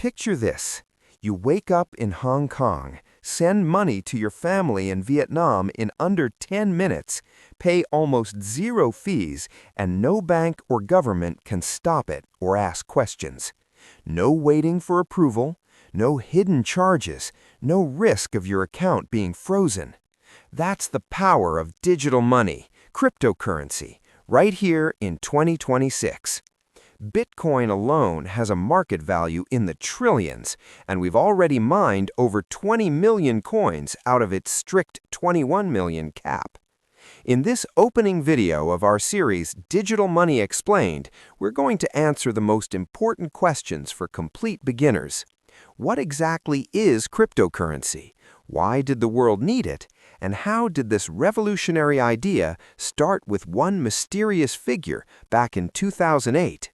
Picture this. You wake up in Hong Kong, send money to your family in Vietnam in under 10 minutes, pay almost zero fees, and no bank or government can stop it or ask questions. No waiting for approval, no hidden charges, no risk of your account being frozen. That's the power of digital money, cryptocurrency, right here in 2026. Bitcoin alone has a market value in the trillions, and we've already mined over 20 million coins out of its strict 21 million cap. In this opening video of our series, Digital Money Explained, we're going to answer the most important questions for complete beginners. What exactly is cryptocurrency? Why did the world need it? And how did this revolutionary idea start with one mysterious figure back in 2008?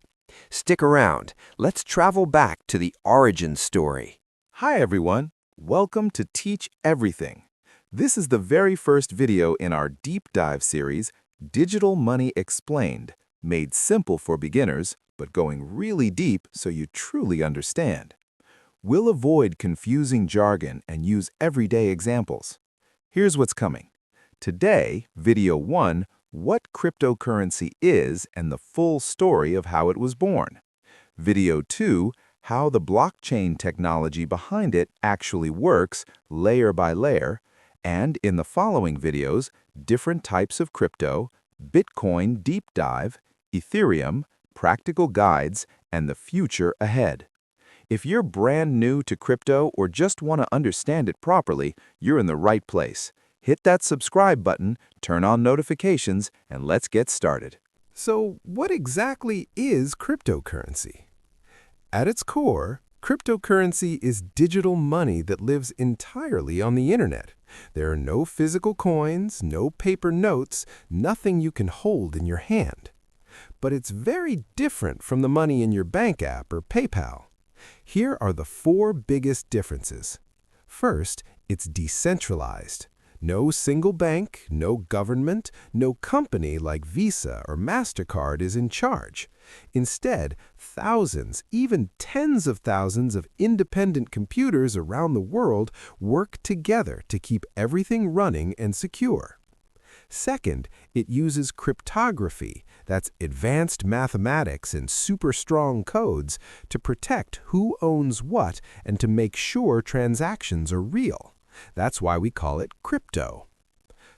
Stick around. Let's travel back to the origin story. Hi everyone, welcome to Teach Everything. This is the very first video in our deep dive series, Digital Money Explained, made simple for beginners, but going really deep so you truly understand. We'll avoid confusing jargon and use everyday examples. Here's what's coming. Today, Video 1, what cryptocurrency is and the full story of how it was born. Video 2, how the blockchain technology behind it actually works, layer by layer. And in the following videos, different types of crypto, Bitcoin deep dive, Ethereum, practical guides, and the future ahead. If you're brand new to crypto or just want to understand it properly, you're in the right place. Hit that subscribe button, turn on notifications, and let's get started. So, what exactly is cryptocurrency? At its core, cryptocurrency is digital money that lives entirely on the internet. There are no physical coins, no paper notes, nothing you can hold in your hand. But it's very different from the money in your bank app or PayPal. Here are the 4 biggest differences. First, it's decentralized. No single bank, no government, no company like Visa or MasterCard is in charge. Instead, thousands, even tens of thousands of independent computers around the world work together to keep everything running and secure. Second, it uses cryptography, that's advanced mathematics and super strong codes, to protect who owns what and to make sure transactions are real. That's why we call it crypto.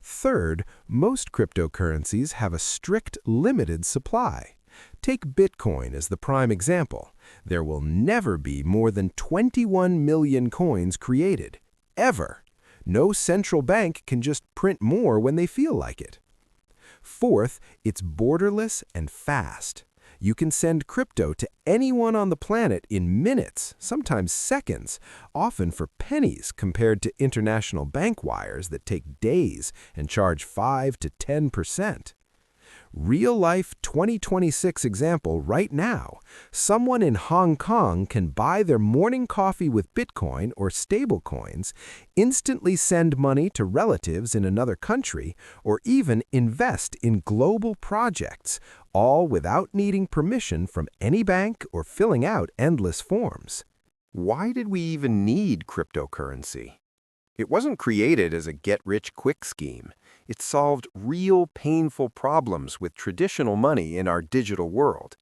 Third, most cryptocurrencies have a strict limited supply. Take Bitcoin as the prime example. There will never be more than 21 million coins created, ever. No central bank can just print more when they feel like it. Fourth, it's borderless and fast. You can send crypto to anyone on the planet in minutes, sometimes seconds, often for pennies compared to international bank wires that take days and charge 5 to 10%. Real-life 2026 example right now. Someone in Hong Kong can buy their morning coffee with Bitcoin or stablecoins, instantly send money to relatives in another country, or even invest in global projects, all without needing permission from any bank or filling out endless forms. Why did we even need cryptocurrency? It wasn't created as a get-rich-quick scheme. It solved real, painful problems with traditional money in our digital world.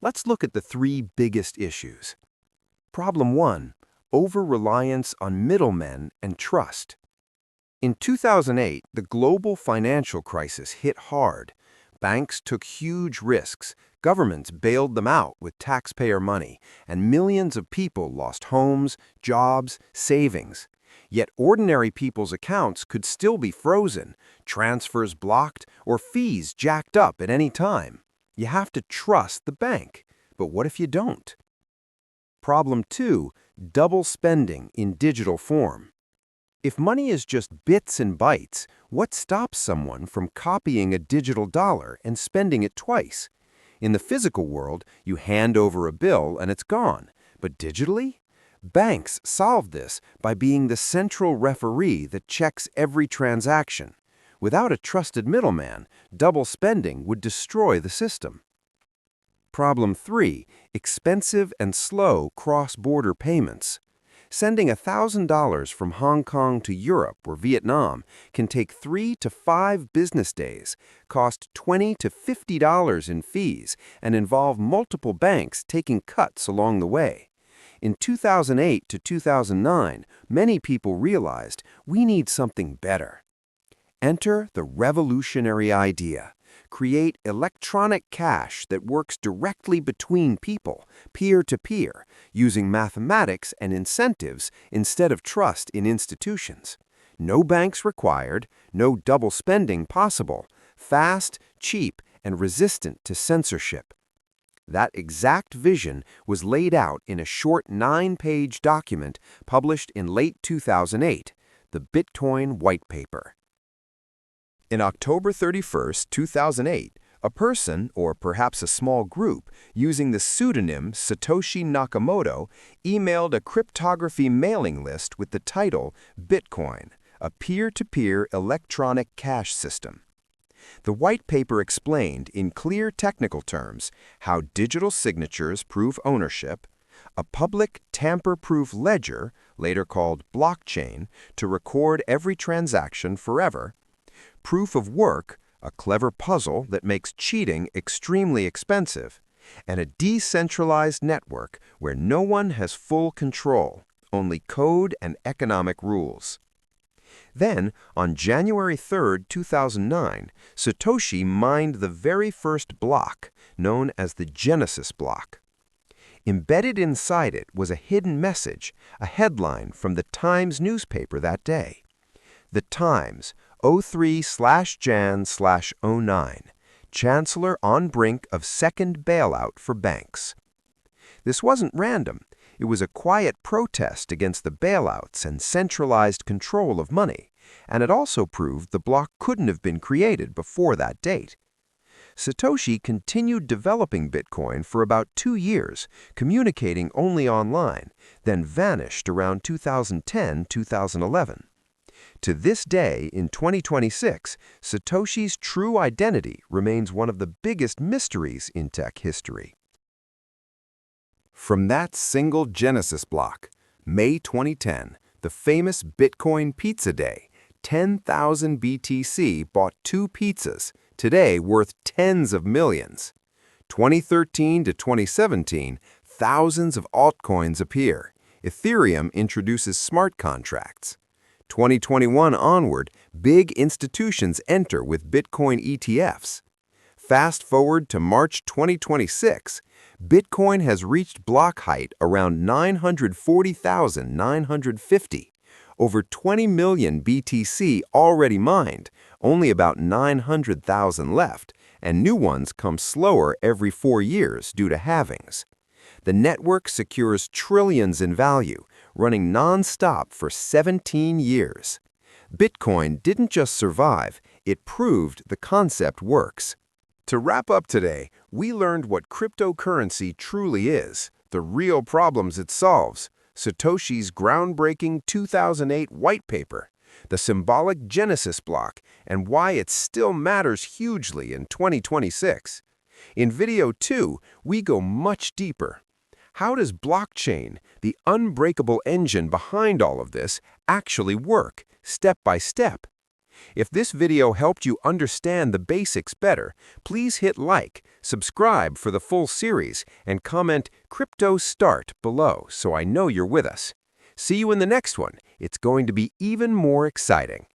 Let's look at the 3 biggest issues. Problem 1, over-reliance on middlemen and trust. In 2008, the global financial crisis hit hard. Banks took huge risks, governments bailed them out with taxpayer money, and millions of people lost homes, jobs, savings. Yet ordinary people's accounts could still be frozen, transfers blocked, or fees jacked up at any time. You have to trust the bank. But what if you don't? Problem 2, double spending in digital form. If money is just bits and bytes, what stops someone from copying a digital dollar and spending it twice? In the physical world, you hand over a bill and it's gone. But digitally? Banks solve this by being the central referee that checks every transaction. Without a trusted middleman, double spending would destroy the system. Problem 3. Expensive and slow cross-border payments. Sending $1,000 from Hong Kong to Europe or Vietnam can take 3 to 5 business days, cost $20 to $50 in fees, and involve multiple banks taking cuts along the way. In 2008 to 2009, many people realized we need something better. Enter the revolutionary idea. Create electronic cash that works directly between people, peer-to-peer, using mathematics and incentives instead of trust in institutions. No banks required, no double spending possible, fast, cheap, and resistant to censorship. That exact vision was laid out in a short 9-page document published in late 2008, the Bitcoin White Paper. In October 31, 2008, a person, or perhaps a small group, using the pseudonym Satoshi Nakamoto, emailed a cryptography mailing list with the title Bitcoin, a peer-to-peer electronic cash system. The white paper explained, in clear technical terms, how digital signatures prove ownership, a public tamper-proof ledger, later called blockchain, to record every transaction forever, proof of work, a clever puzzle that makes cheating extremely expensive, and a decentralized network where no one has full control, only code and economic rules. Then, on January 3, 2009, Satoshi mined the very first block, known as the Genesis block. Embedded inside it was a hidden message, a headline from the Times newspaper that day. The Times, 03/Jan/09, Chancellor on brink of second bailout for banks. This wasn't random. It was a quiet protest against the bailouts and centralized control of money, and it also proved the block couldn't have been created before that date. Satoshi continued developing Bitcoin for about 2 years, communicating only online, then vanished around 2010-2011. To this day, in 2026, Satoshi's true identity remains one of the biggest mysteries in tech history. From that single Genesis block, May 2010, the famous Bitcoin Pizza Day, 10,000 BTC bought 2 pizzas, today worth tens of millions. 2013 to 2017, thousands of altcoins appear. Ethereum introduces smart contracts. 2021 onward, big institutions enter with Bitcoin ETFs. Fast forward to March 2026, Bitcoin has reached block height around 940,950. Over 20 million BTC already mined, only about 900,000 left, and new ones come slower every 4 years due to halvings. The network secures trillions in value, running non-stop for 17 years. Bitcoin didn't just survive, it proved the concept works. To wrap up today, we learned what cryptocurrency truly is, the real problems it solves, Satoshi's groundbreaking 2008 white paper, the symbolic Genesis block, and why it still matters hugely in 2026. In video 2, we go much deeper. How does blockchain, the unbreakable engine behind all of this, actually work, step by step? If this video helped you understand the basics better, please hit like, subscribe for the full series, and comment "Crypto Start" below so I know you're with us. See you in the next one. It's going to be even more exciting.